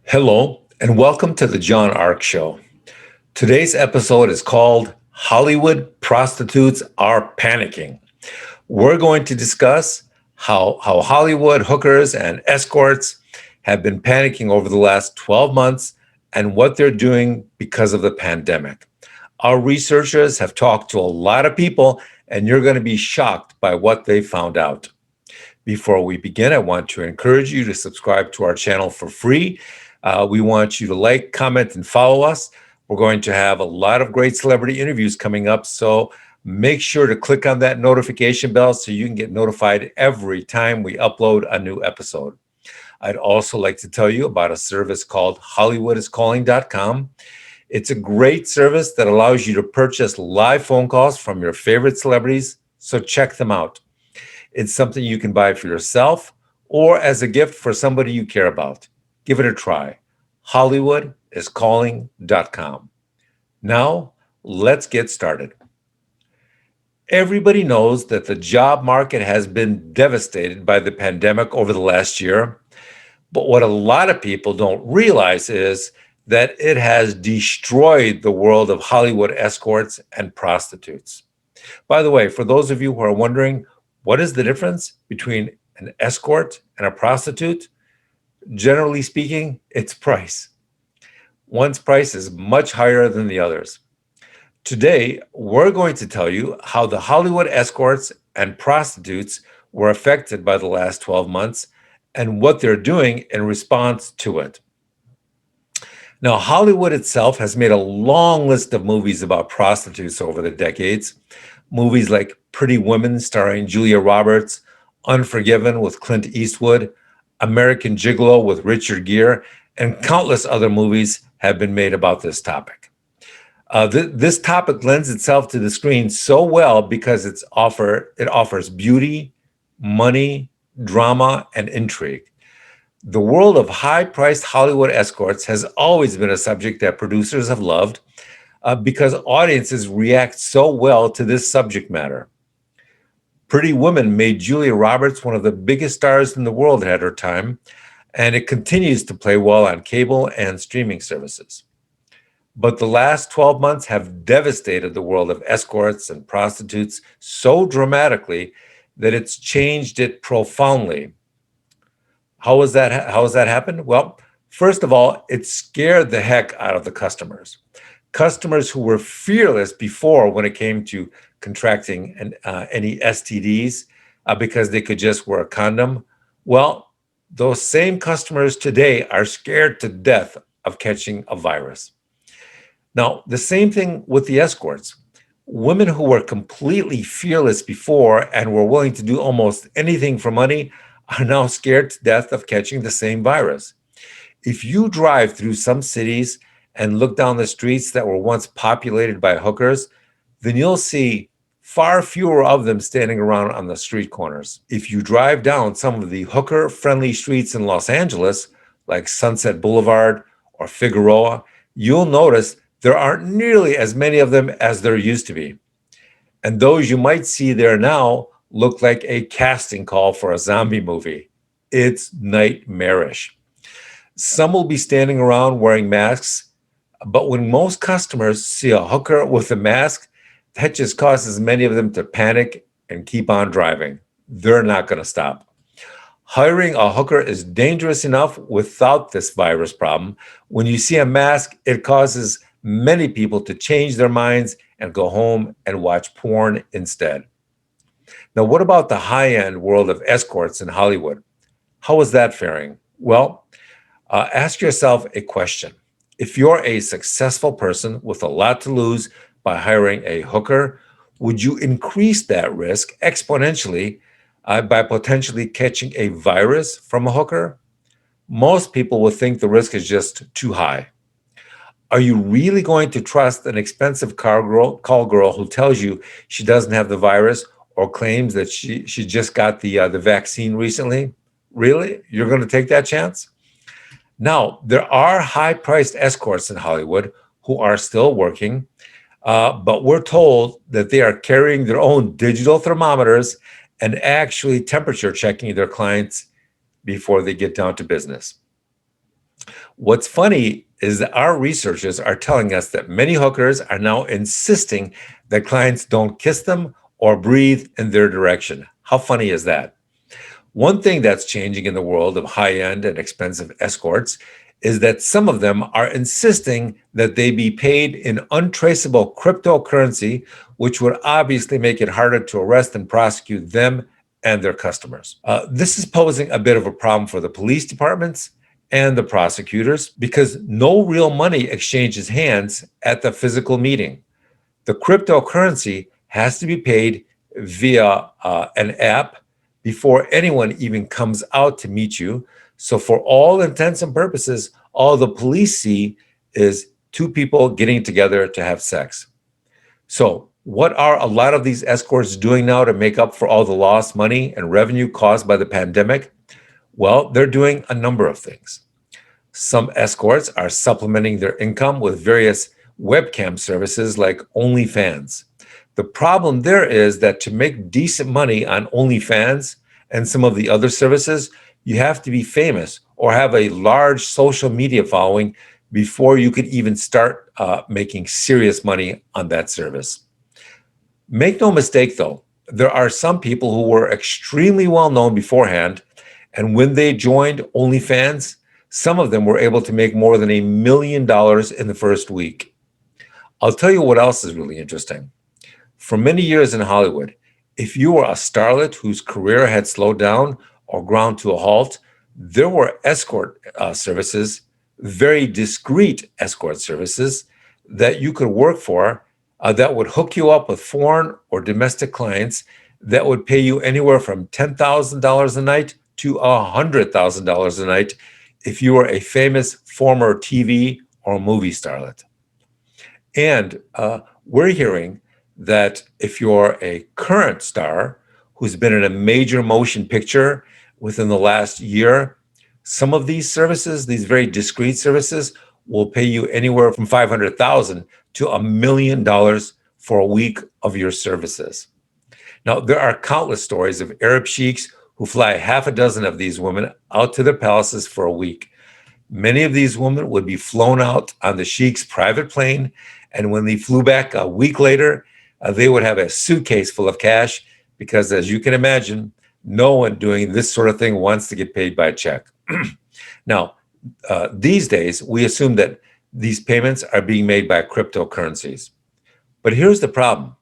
Hello, and welcome to the John Ark Show. Today's episode is called Hollywood Prostitutes Are Panicking. We're going to discuss how Hollywood hookers and escorts have been panicking over the last 12 months and what they're doing because of the pandemic. Our researchers have talked to a lot of people, and you're going to be shocked by what they found out. Before we begin, I want to encourage you to subscribe to our channel for free. We want you to like, comment, and follow us. We're going to have a lot of great celebrity interviews coming up, so make sure to click on that notification bell so you can get notified every time we upload a new episode. I'd also like to tell you about a service called HollywoodIsCalling.com. It's a great service that allows you to purchase live phone calls from your favorite celebrities, so check them out. It's something you can buy for yourself or as a gift for somebody you care about. Give it a try. HollywoodIsCalling.com. Now, let's get started. Everybody knows that the job market has been devastated by the pandemic over the last year. But what a lot of people don't realize is that it has destroyed the world of Hollywood escorts and prostitutes. By the way, for those of you who are wondering, what is the difference between an escort and a prostitute? Generally speaking, it's price. One's price is much higher than the others. Today, we're going to tell you how the Hollywood escorts and prostitutes were affected by the last 12 months and what they're doing in response to it. Now, Hollywood itself has made a long list of movies about prostitutes over the decades. Movies like Pretty Women starring Julia Roberts, Unforgiven with Clint Eastwood, American Gigolo with Richard Gere, and countless other movies have been made about this topic. This topic lends itself to the screen so well because it offers beauty, money, drama, and intrigue. The world of high-priced Hollywood escorts has always been a subject that producers have loved because audiences react so well to this subject matter. Pretty Women made Julia Roberts one of the biggest stars in the world at her time, and it continues to play well on cable and streaming services. But the last 12 months have devastated the world of escorts and prostitutes so dramatically that it's changed it profoundly. How has that happened? Well, first of all, it scared the heck out of the customers. Customers who were fearless before when it came to contracting any STDs because they could just wear a condom. Well, those same customers today are scared to death of catching a virus. Now, the same thing with the escorts. Women who were completely fearless before and were willing to do almost anything for money are now scared to death of catching the same virus. If you drive through some cities and look down the streets that were once populated by hookers, then you'll see far fewer of them standing around on the street corners. If you drive down some of the hooker-friendly streets in Los Angeles, like Sunset Boulevard or Figueroa, you'll notice there aren't nearly as many of them as there used to be. And those you might see there now look like a casting call for a zombie movie. It's nightmarish. Some will be standing around wearing masks, but when most customers see a hooker with a mask, that just causes many of them to panic and keep on driving. They're not going to stop. Hiring a hooker is dangerous enough without this virus problem. When you see a mask, it causes many people to change their minds and go home and watch porn instead. Now, what about the high-end world of escorts in Hollywood? How is that faring? Well, ask yourself a question. If you're a successful person with a lot to lose by hiring a hooker, would you increase that risk exponentially by potentially catching a virus from a hooker? Most people would think the risk is just too high. Are you really going to trust an expensive call girl who tells you she doesn't have the virus or claims that she just got the vaccine recently? Really? You're going to take that chance? Now, there are high-priced escorts in Hollywood who are still working, but we're told that they are carrying their own digital thermometers and actually temperature checking their clients before they get down to business. What's funny is that our researchers are telling us that many hookers are now insisting that clients don't kiss them or breathe in their direction. How funny is that? One thing that's changing in the world of high end and expensive escorts is that some of them are insisting that they be paid in untraceable cryptocurrency, which would obviously make it harder to arrest and prosecute them and their customers. This is posing a bit of a problem for the police departments and the prosecutors because no real money exchanges hands at the physical meeting. The cryptocurrency has to be paid via an app before anyone even comes out to meet you. So, for all intents and purposes, all the police see is two people getting together to have sex. So, what are a lot of these escorts doing now to make up for all the lost money and revenue caused by the pandemic? Well, they're doing a number of things. Some escorts are supplementing their income with various webcam services like OnlyFans. The problem there is that to make decent money on OnlyFans and some of the other services, you have to be famous or have a large social media following before you could even start making serious money on that service. Make no mistake, though, there are some people who were extremely well known beforehand, and when they joined OnlyFans, some of them were able to make more than $1 million in the first week. I'll tell you what else is really interesting. For many years in Hollywood, if you were a starlet whose career had slowed down or ground to a halt, there were escort services, very discreet escort services that you could work for that would hook you up with foreign or domestic clients that would pay you anywhere from $10,000 a night to $100,000 a night if you were a famous former TV or movie starlet. And we're hearing that if you're a current star who's been in a major motion picture within the last year, some of these services, these very discreet services, will pay you anywhere from $500,000 to $1 million for a week of your services. Now, there are countless stories of Arab sheiks who fly half a dozen of these women out to their palaces for a week. Many of these women would be flown out on the sheik's private plane, and when they flew back a week later, they would have a suitcase full of cash because, as you can imagine, no one doing this sort of thing wants to get paid by check. Now, these days, we assume that these payments are being made by cryptocurrencies. But here's the problem.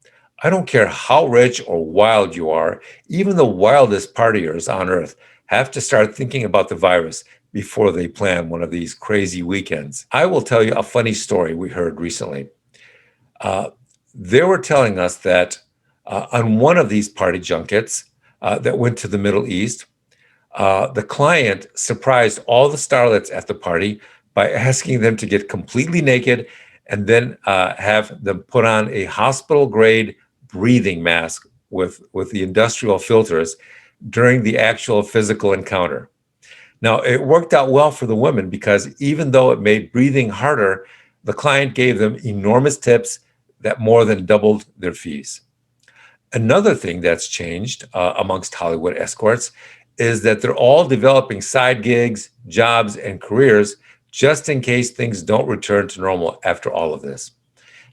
I don't care how rich or wild you are, even the wildest partiers on earth have to start thinking about the virus before they plan one of these crazy weekends. I will tell you a funny story we heard recently. They were telling us that on one of these party junkets that went to the Middle East, the client surprised all the starlets at the party by asking them to get completely naked and then have them put on a hospital-grade breathing mask with the industrial filters during the actual physical encounter. Now, it worked out well for the women because even though it made breathing harder, the client gave them enormous tips that more than doubled their fees. Another thing that's changed amongst Hollywood escorts is that they're all developing side gigs, jobs, and careers just in case things don't return to normal after all of this.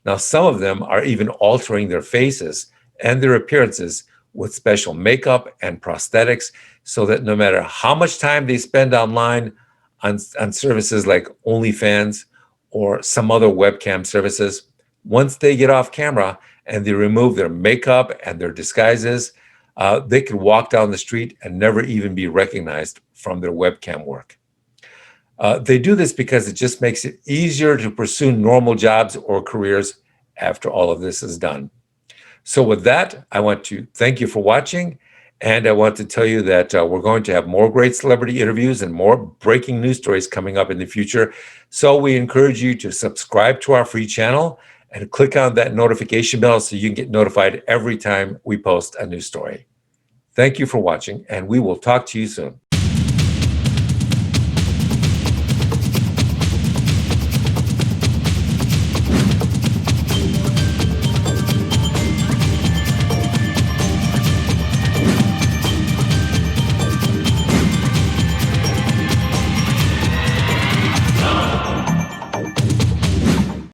Now, some of them are even altering their faces and their appearances with special makeup and prosthetics so that no matter how much time they spend online on services like OnlyFans or some other webcam services, once they get off camera and they remove their makeup and their disguises, they could walk down the street and never even be recognized from their webcam work. They do this because it just makes it easier to pursue normal jobs or careers after all of this is done. So with that, I want to thank you for watching. And I want to tell you that we're going to have more great celebrity interviews and more breaking news stories coming up in the future. So we encourage you to subscribe to our free channel and click on that notification bell so you can get notified every time we post a new story. Thank you for watching, and we will talk to you soon.